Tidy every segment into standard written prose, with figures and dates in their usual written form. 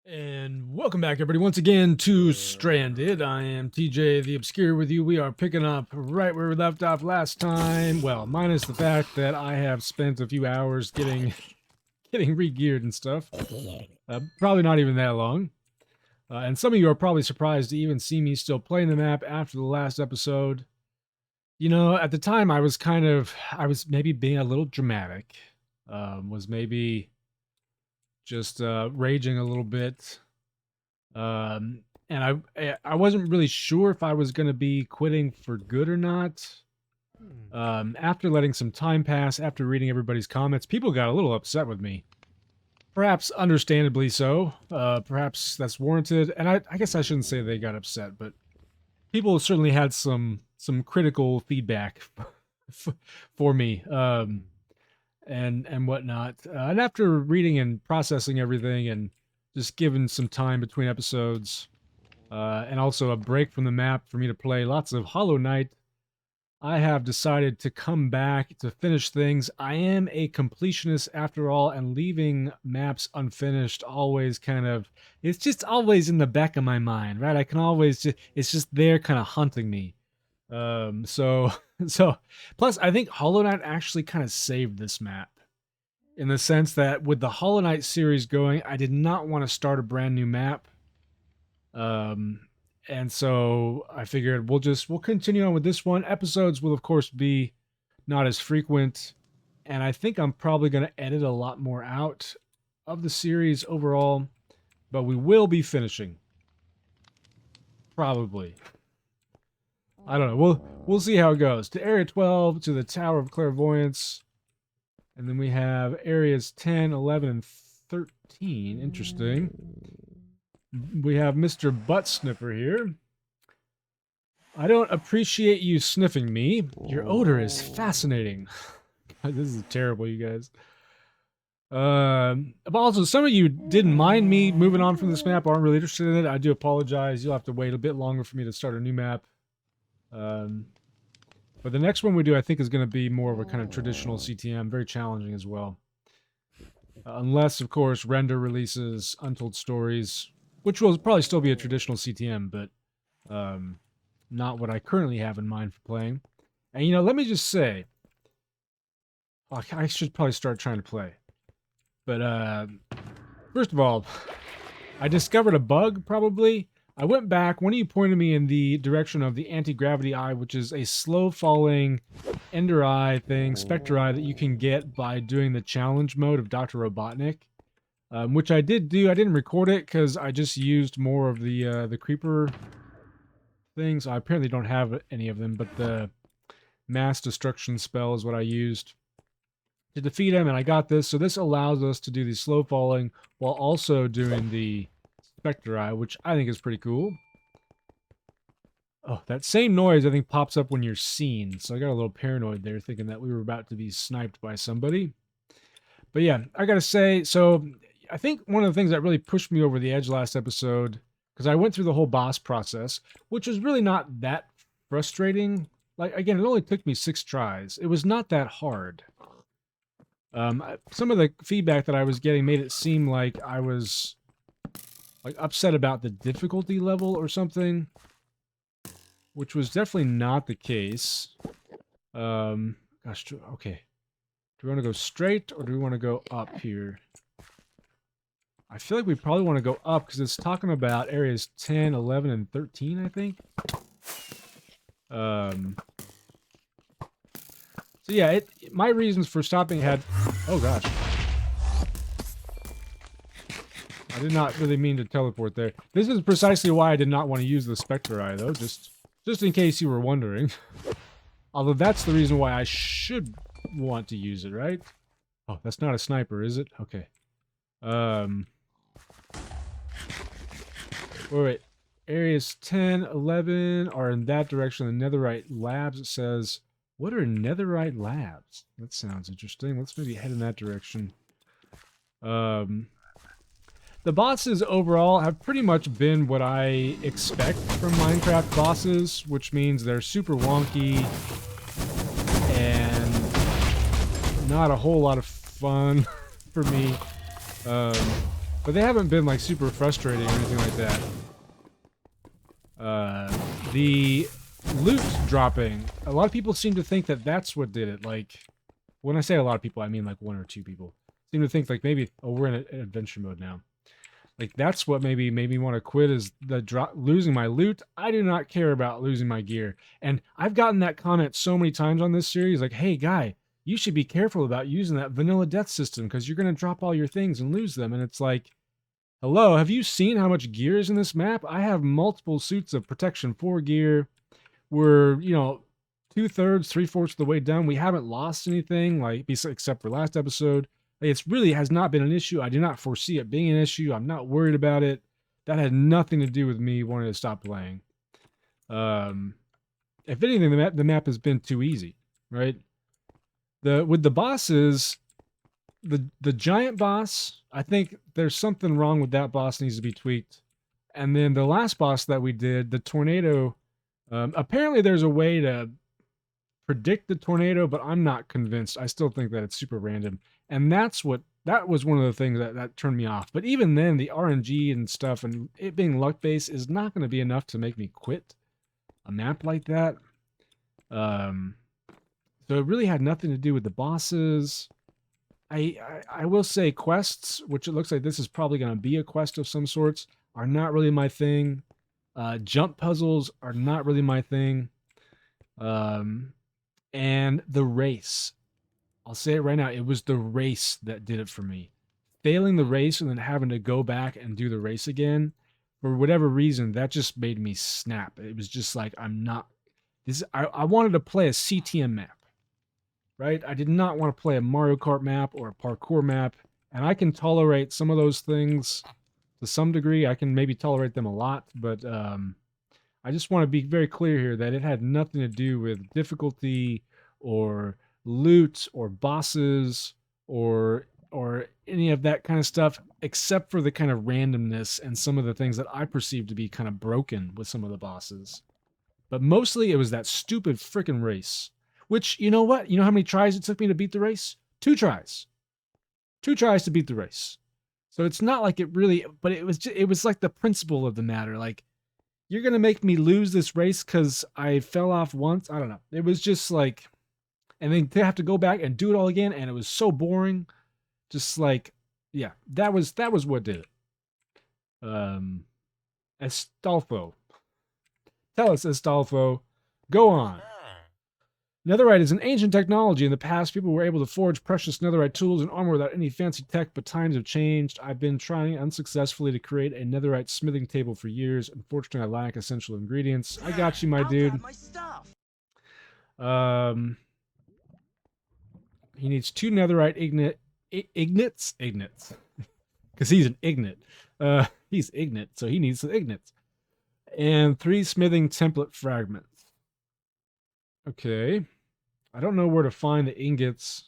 And welcome back, everybody, once again to Stranded. I am TJ the Obscure with you. We are picking up right where we left off last time. Well, minus the fact that I have spent a few hours getting re-geared and stuff. Probably not even that long. And some of you are probably surprised to even see me still playing the map after the last episode. You know, at the time I was maybe being a little dramatic. Was maybe just raging a little bit. And I wasn't really sure if I was going to be quitting for good or not. After letting some time pass, after reading everybody's comments, people got a little upset with me. Perhaps understandably so. Perhaps that's warranted. And I guess I shouldn't say they got upset, but people certainly had some critical feedback for me. And whatnot. And after reading and processing everything and just giving some time between episodes, and also a break from the map for me to play lots of Hollow Knight, I have decided to come back to finish things. I am a completionist after all, and leaving maps unfinished always it's just always in the back of my mind, right? I can always it's just there kind of hunting me. So plus I think Hollow Knight actually kind of saved this map in the sense that with the Hollow Knight series going, I did not want to start a brand new map. And so I figured we'll continue on with this one. Episodes will of course be not as frequent, and I think I'm probably going to edit a lot more out of the series overall, but we will be finishing. Probably. I don't know. We'll see how it goes. To Area 12, to the Tower of Clairvoyance. And then we have areas 10, 11, and 13. Interesting. We have Mr. Butt Sniffer here. I don't appreciate you sniffing me. Your odor is fascinating. God, this is terrible, you guys. But also, some of you didn't mind me moving on from this map, aren't really interested in it. I do apologize. You'll have to wait a bit longer for me to start a new map. But the next one we do, I think, is going to be more of a kind of traditional CTM, very challenging as well. Unless, of course, Render releases Untold Stories, which will probably still be a traditional CTM, but not what I currently have in mind for playing. And, you know, let me just say, I should probably start trying to play. But, first of all, I discovered a bug, probably. I went back, one of you pointed me in the direction of the anti-gravity eye, which is a slow-falling ender eye thing, specter eye, that you can get by doing the challenge mode of Dr. Robotnik, which I did do. I didn't record it because I just used more of the creeper things. I apparently don't have any of them, but the mass destruction spell is what I used to defeat him, and I got this. So this allows us to do the slow-falling while also doing the Spectre Eye, which I think is pretty cool. Oh, that same noise I think pops up when you're seen, so I got a little paranoid there thinking that we were about to be sniped by somebody. But yeah, I gotta say, so I think one of the things that really pushed me over the edge last episode, because I went through the whole boss process, which was really not that frustrating. Like, again, it only took me 6 tries. It was not that hard. Some of the feedback that I was getting made it seem like I was upset about the difficulty level or something, which was definitely not the case. Gosh, okay. Do we want to go straight or do we want to go up here? I feel like we probably want to go up because it's talking about areas 10, 11, and 13, I think. So yeah, my reasons for stopping had... Oh gosh. I did not really mean to teleport there. This is precisely why I did not want to use the Spectre Eye, though, just in case you were wondering. Although that's the reason why I should want to use it, right? Oh, that's not a sniper, is it? Okay. Wait. Areas 10, 11 are in that direction. The Netherite Labs, it says... What are Netherite Labs? That sounds interesting. Let's maybe head in that direction. The bosses overall have pretty much been what I expect from Minecraft bosses, which means they're super wonky and not a whole lot of fun for me. But they haven't been like super frustrating or anything like that. The loot dropping. A lot of people seem to think that that's what did it. Like, when I say a lot of people, I mean like 1 or 2 people. Seem to think like maybe, oh, we're in an adventure mode now. Like, that's what maybe made me want to quit, is the losing my loot. I do not care about losing my gear. And I've gotten that comment so many times on this series, like, hey, guy, you should be careful about using that vanilla death system because you're going to drop all your things and lose them. And it's like, hello, have you seen how much gear is in this map? I have multiple suits of protection 4 gear. We're, 2/3, 3/4 of the way done. We haven't lost anything, like, except for last episode. It's really has not been an issue. I do not foresee it being an issue. I'm not worried about it. That had nothing to do with me wanting to stop playing. If anything, the map has been too easy, right? With the bosses, the giant boss, I think there's something wrong with that boss, needs to be tweaked. And then the last boss that we did, the tornado, apparently there's a way to predict the tornado, but I'm not convinced. I still think that it's super random. And that was one of the things that turned me off. But even then, the RNG and stuff and it being luck-based is not going to be enough to make me quit a map like that. So it really had nothing to do with the bosses. I will say quests, which it looks like this is probably going to be a quest of some sorts, are not really my thing. Jump puzzles are not really my thing. And the race. I'll say it right now. It was the race that did it for me. Failing the race and then having to go back and do the race again, for whatever reason, that just made me snap. It was just like, I wanted to play a CTM map, right? I did not want to play a Mario Kart map or a parkour map, and I can tolerate some of those things to some degree. I can maybe tolerate them a lot, but I just want to be very clear here that it had nothing to do with difficulty or loot or bosses or any of that kind of stuff, except for the kind of randomness and some of the things that I perceive to be kind of broken with some of the bosses. But mostly it was that stupid freaking race, which, you know what? You know how many tries it took me to beat the race? 2 tries. 2 tries to beat the race. So it's not like it really, but it was like the principle of the matter. Like, you're going to make me lose this race because I fell off once? I don't know. It was just like, and then to have to go back and do it all again, and it was so boring. Just like, yeah, that was what did it. Astolfo. Tell us, Astolfo. Go on. Netherite is an ancient technology. In the past, people were able to forge precious netherite tools and armor without any fancy tech, but times have changed. I've been trying unsuccessfully to create a netherite smithing table for years. Unfortunately, I lack essential ingredients. I got you, my dude. He needs 2 netherite ignits? Because he's an ignit. He's ignit, so he needs some ignits. And 3 smithing template fragments. Okay. I don't know where to find the ingots.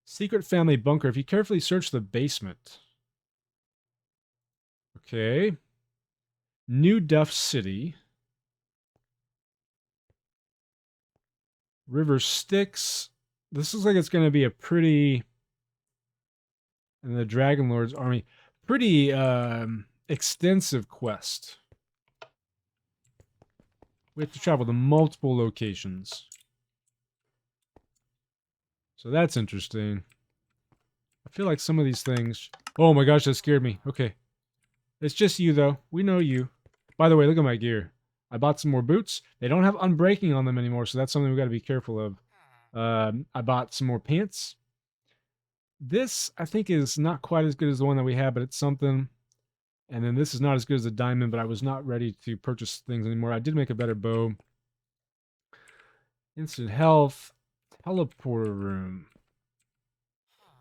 Secret family bunker. If you carefully search the basement. Okay. New Duff City. River Styx. This looks like it's going to be a pretty... And the Dragon Lord's army. Pretty extensive quest. We have to travel to multiple locations. So that's interesting. I feel like some of these things... Oh my gosh, that scared me. Okay. It's just you, though. We know you. By the way, look at my gear. I bought some more boots. They don't have unbreaking on them anymore, so that's something we got to be careful of. I bought some more pants. This, I think, is not quite as good as the one that we had, but it's something. And then this is not as good as the diamond, but I was not ready to purchase things anymore. I did make a better bow. Instant health. Teleporter room.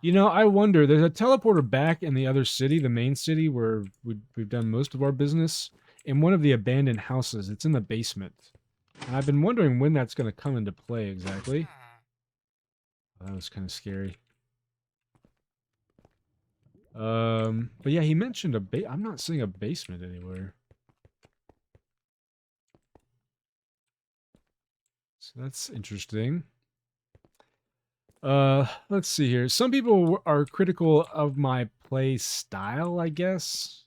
You know, I wonder, there's a teleporter back in the other city, the main city, where we've done most of our business, in one of the abandoned houses. It's in the basement. And I've been wondering when that's going to come into play exactly. Oh, that was kind of scary. But yeah, he mentioned I'm not seeing a basement anywhere. So that's interesting. Let's see here. Some people are critical of my play style, I guess.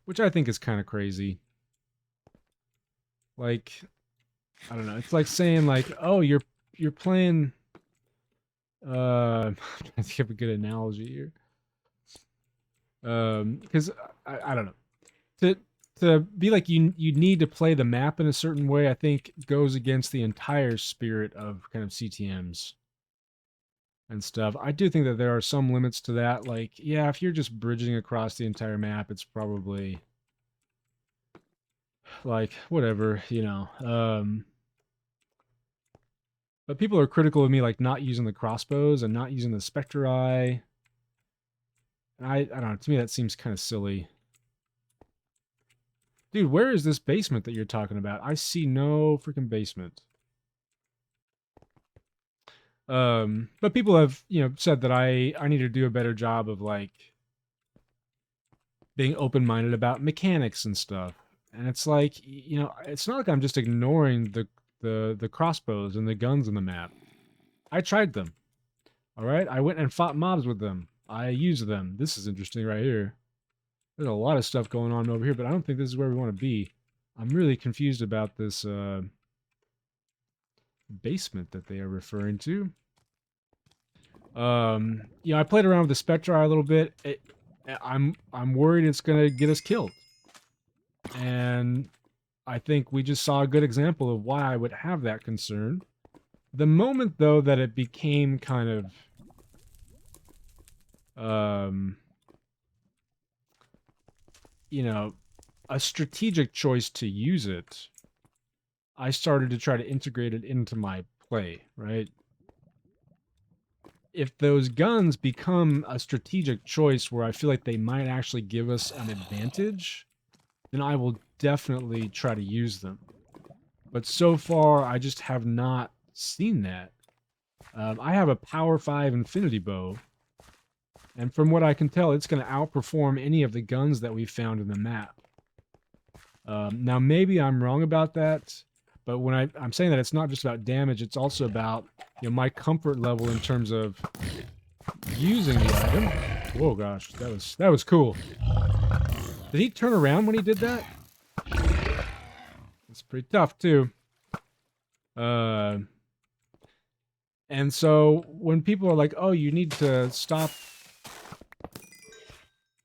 Which I think is kind of crazy. Like, I don't know. It's like saying like, "Oh, you're playing I'm trying to give a good analogy here. Because I don't know. To to be like you need to play the map in a certain way, I think goes against the entire spirit of kind of CTMs and stuff. I do think that there are some limits to that. Like, yeah, if you're just bridging across the entire map, it's probably like whatever, you know. But people are critical of me like not using the crossbows and not using the spectre eye. And I don't know, to me that seems kind of silly. Dude, where is this basement that you're talking about? I see no freaking basement. But people have, said that I need to do a better job of like being open-minded about mechanics and stuff. And it's like, it's not like I'm just ignoring the crossbows and the guns in the map. I tried them. All right? I went and fought mobs with them. I used them. This is interesting right here. There's a lot of stuff going on over here, but I don't think this is where we want to be. I'm really confused about this basement that they are referring to. I played around with the Spectre a little bit. I'm worried it's gonna get us killed, and I think we just saw a good example of why I would have that concern. The moment, though, that it became kind of a strategic choice to use it, I started to try to integrate it into my play, right? If those guns become a strategic choice where I feel like they might actually give us an advantage, then I will definitely try to use them. But so far, I just have not seen that. I have a Power 5 Infinity Bow, and from what I can tell, it's going to outperform any of the guns that we found in the map. Now, maybe I'm wrong about that, but when I'm saying that, it's not just about damage, it's also about my comfort level in terms of using the item. Whoa, gosh, that was cool. Did he turn around when he did that? It's pretty tough too. And so when people are like, "Oh, you need to stop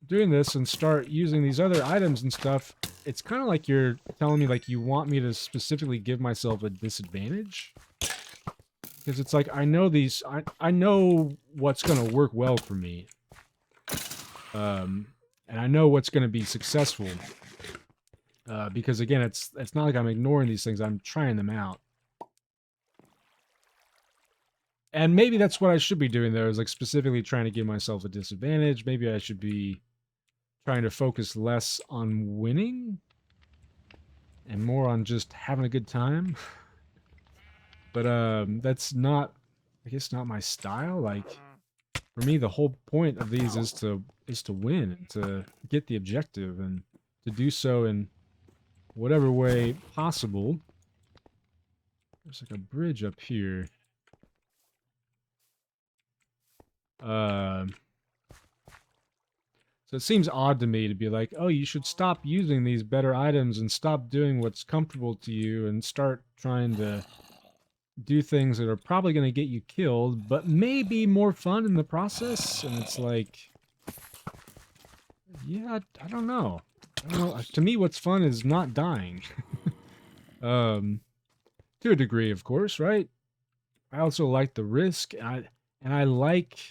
doing this and start using these other items and stuff," it's kind of like you're telling me like you want me to specifically give myself a disadvantage. Because it's like, I know I know what's going to work well for me. And I know what's going to be successful. Because again, it's not like I'm ignoring these things. I'm trying them out. And maybe that's what I should be doing there, is like specifically trying to give myself a disadvantage. Maybe I should be trying to focus less on winning and more on just having a good time. But that's not, I guess, not my style. Like, for me, the whole point of these is to win, and to get the objective, and to do so in whatever way possible. There's like a bridge up here. So it seems odd to me to be like, "Oh, you should stop using these better items and stop doing what's comfortable to you and start trying to do things that are probably going to get you killed, but maybe more fun in the process." And it's like, yeah, I don't know. I don't know. To me, what's fun is not dying. To a degree, of course, right? I also like the risk, and I like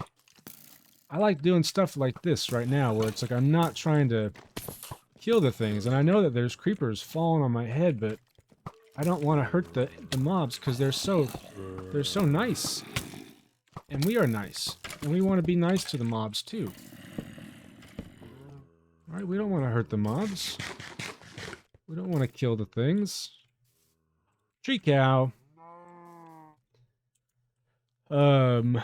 doing stuff like this right now, where it's like I'm not trying to kill the things, and I know that there's creepers falling on my head, but I don't want to hurt the mobs because they're so nice, and we are nice, and we want to be nice to the mobs too. All right, we don't want to hurt the mobs. We don't want to kill the things. Tree cow. And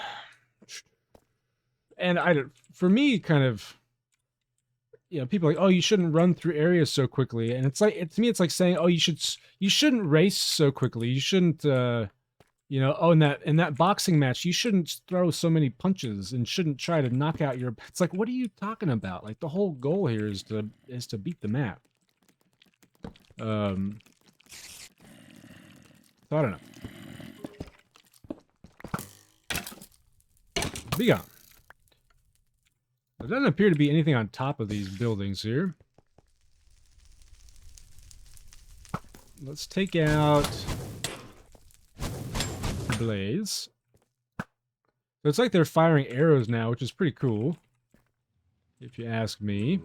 for me, kind of, you know, people are like, oh, you shouldn't run through areas so quickly, and it's like, to me, it's like saying, oh, you shouldn't race so quickly. You shouldn't, you know, oh, in that boxing match, you shouldn't throw so many punches and shouldn't try to knock out your. It's like, what are you talking about? Like the whole goal here is to beat the map. So I don't know. Be gone. There doesn't appear to be anything on top of these buildings here. Let's take out the blaze. So it's like they're firing arrows now, which is pretty cool, if you ask me.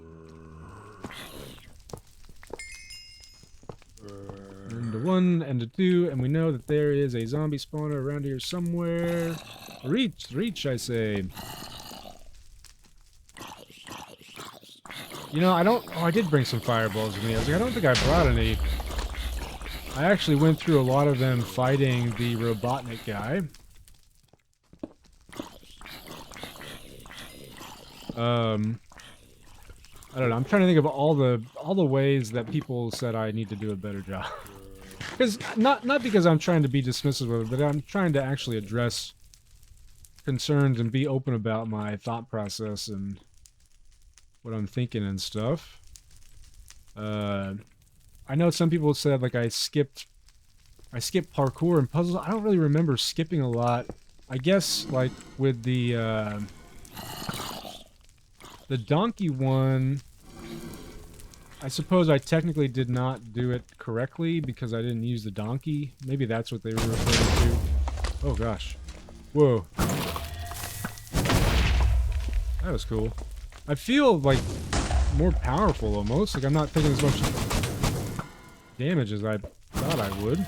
And a 1 and a 2, and we know that there is a zombie spawner around here somewhere. Reach, I say. You know, I did bring some fireballs with me. I was like, I don't think I brought any. I actually went through a lot of them fighting the Robotnik guy. I don't know. I'm trying to think of all the ways that people said I need to do a better job. Because not because I'm trying to be dismissive of it, but I'm trying to actually address concerns and be open about my thought process and what I'm thinking and stuff. I know some people said like I skipped parkour and puzzles. I don't really remember skipping a lot. I guess like with the donkey one, I suppose I technically did not do it correctly because I didn't use the donkey. Maybe that's what they were referring to. Oh gosh. Whoa. That was cool. I feel like more powerful almost. Like I'm not taking as much damage as I thought I would.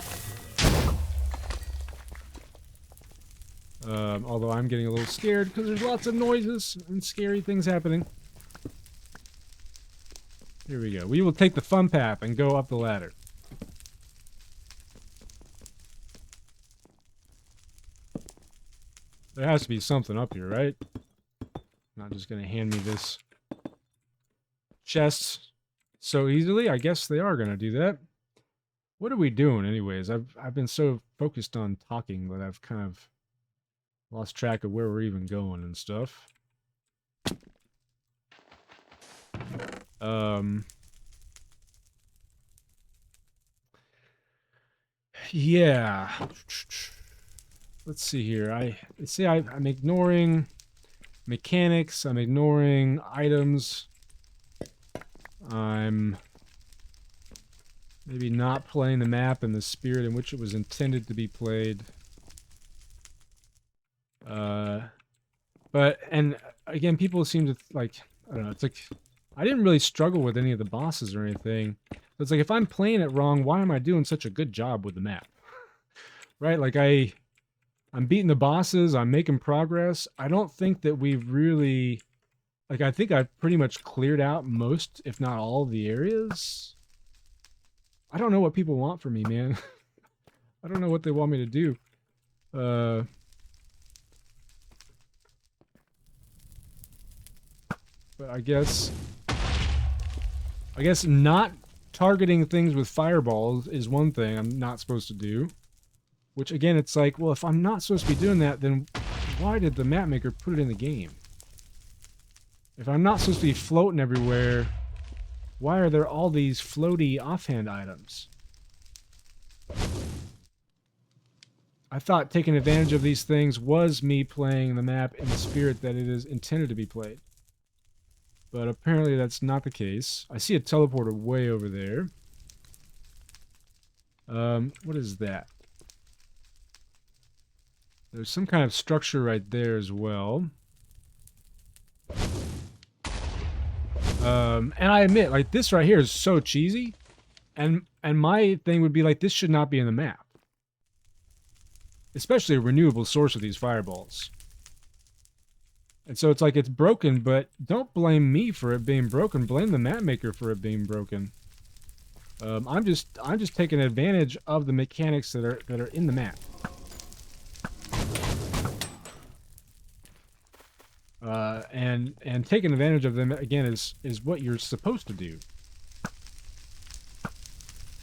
Although I'm getting a little scared because there's lots of noises and scary things happening. Here we go. We will take the fun path and go up the ladder. There has to be something up here, right? Not just gonna hand me this chest so easily. I guess they are gonna do that. What are we doing anyways? I've been so focused on talking that I've kind of lost track of where we're even going and stuff. Yeah. Let's see here. I'm ignoring mechanics. I'm ignoring items. I'm maybe not playing the map in the spirit in which it was intended to be played. And again, people seem to like, I don't know, it's like, I didn't really struggle with any of the bosses or anything. It's like, if I'm playing it wrong, why am I doing such a good job with the map? Right? Like, I'm beating the bosses, I'm making progress. I don't think that we've really, like, I think I've pretty much cleared out most, if not all of the areas. I don't know what people want from me, man. I don't know what they want me to do. But I guess not targeting things with fireballs is one thing I'm not supposed to do. Which, again, it's like, well, if I'm not supposed to be doing that, then why did the Mapmaker put it in the game? If I'm not supposed to be floating everywhere, why are there all these floaty offhand items? I thought taking advantage of these things was me playing the map in the spirit that it is intended to be played. But apparently that's not the case. I see a teleporter way over there. What is that? There's some kind of structure right there as well. And I admit, like, this right here is so cheesy. And my thing would be like, this should not be in the map. Especially a renewable source of these fireballs. And so it's like, it's broken, but don't blame me for it being broken. Blame the Mapmaker for it being broken. I'm just taking advantage of the mechanics that are in the map. and taking advantage of them again is what you're supposed to do,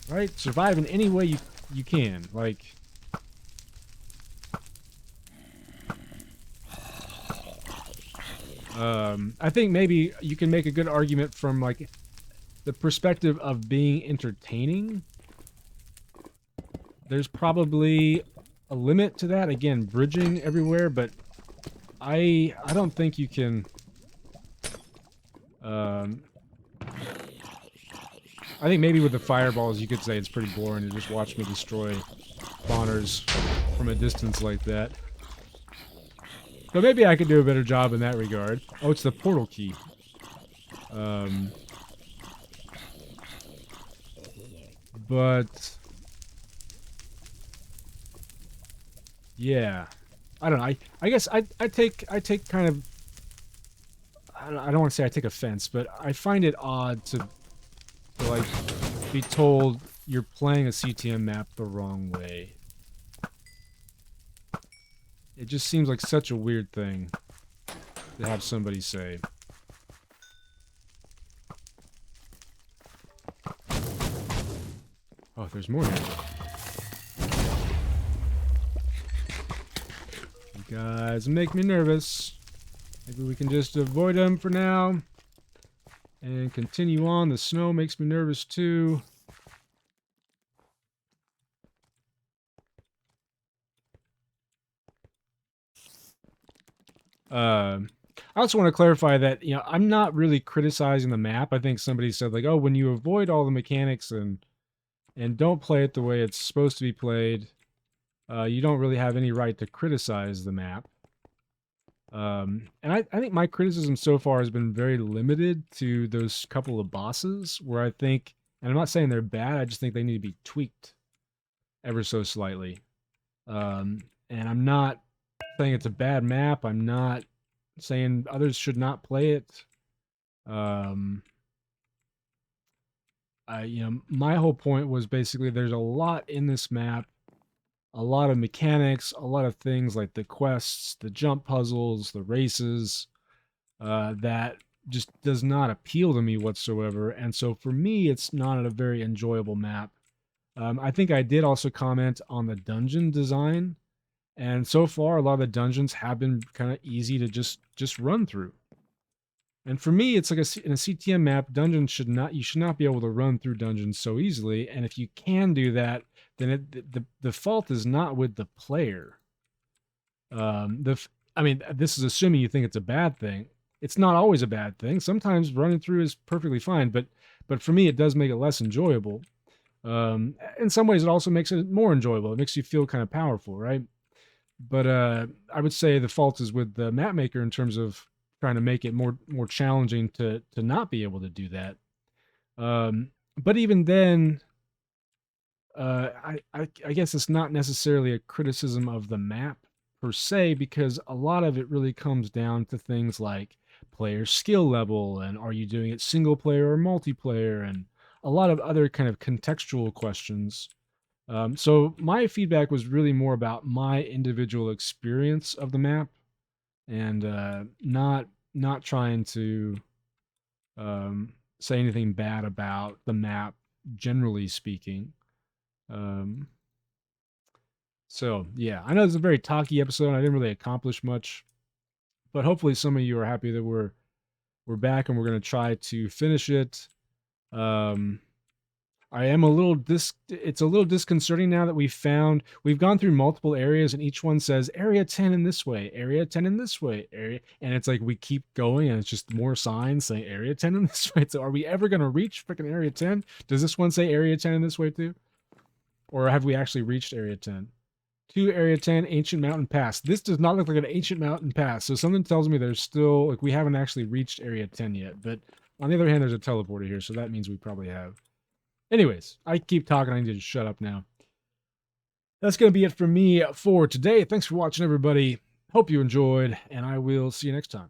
right? Survive in any way you can. Like, I think maybe you can make a good argument from like the perspective of being entertaining. There's probably a limit to that. Again, bridging everywhere, but I don't think you can. I think maybe with the fireballs, you could say it's pretty boring to just watch me destroy spawners from a distance like that. So maybe I could do a better job in that regard. Oh, it's the portal key. But yeah, I don't know. I guess I take kind of, I don't want to say I take offense, but I find it odd to like be told you're playing a CTM map the wrong way. It just seems like such a weird thing to have somebody say. Oh, there's more here. You guys make me nervous. Maybe we can just avoid them for now and continue on. The snow makes me nervous too. I also want to clarify that, you know, I'm not really criticizing the map. I think somebody said like, oh, when you avoid all the mechanics and don't play it the way it's supposed to be played, you don't really have any right to criticize the map. And I think my criticism so far has been very limited to those couple of bosses where I think, and I'm not saying they're bad, I just think they need to be tweaked ever so slightly. And I'm not saying it's a bad map. I'm not saying others should not play it. You know, my whole point was basically there's a lot in this map, a lot of mechanics, a lot of things like the quests, the jump puzzles, the races, that just does not appeal to me whatsoever. And so for me, it's not a very enjoyable map. I think I did also comment on the dungeon design. And so far, a lot of the dungeons have been kind of easy to just run through. And for me, it's like in a CTM map, dungeons you should not be able to run through dungeons so easily. And if you can do that, then the fault is not with the player. I mean, this is assuming you think it's a bad thing. It's not always a bad thing. Sometimes running through is perfectly fine, but for me, it does make it less enjoyable. In some ways, it also makes it more enjoyable. It makes you feel kind of powerful, right? But I would say the fault is with the Mapmaker in terms of trying to make it more challenging to not be able to do that. But even then, I guess it's not necessarily a criticism of the map per se, because a lot of it really comes down to things like player skill level and are you doing it single player or multiplayer, and a lot of other kind of contextual questions. So my feedback was really more about my individual experience of the map, and not trying to say anything bad about the map, generally speaking. So yeah, I know it's a very talky episode. I didn't really accomplish much, but hopefully some of you are happy that we're back and we're going to try to finish it. I am a little it's a little disconcerting now that we've gone through multiple areas and each one says area 10 in this way, area 10 in this way, and it's like we keep going and it's just more signs saying area 10 in this way. So are we ever going to reach freaking area 10? Does this one say area 10 in this way too? Or have we actually reached area 10? To area 10, Ancient Mountain Pass. This does not look like an Ancient Mountain Pass. So something tells me there's still, like, we haven't actually reached area 10 yet. But on the other hand, there's a teleporter here. So that means we probably have. Anyways, I keep talking. I need to shut up now. That's going to be it for me for today. Thanks for watching, everybody. Hope you enjoyed, and I will see you next time.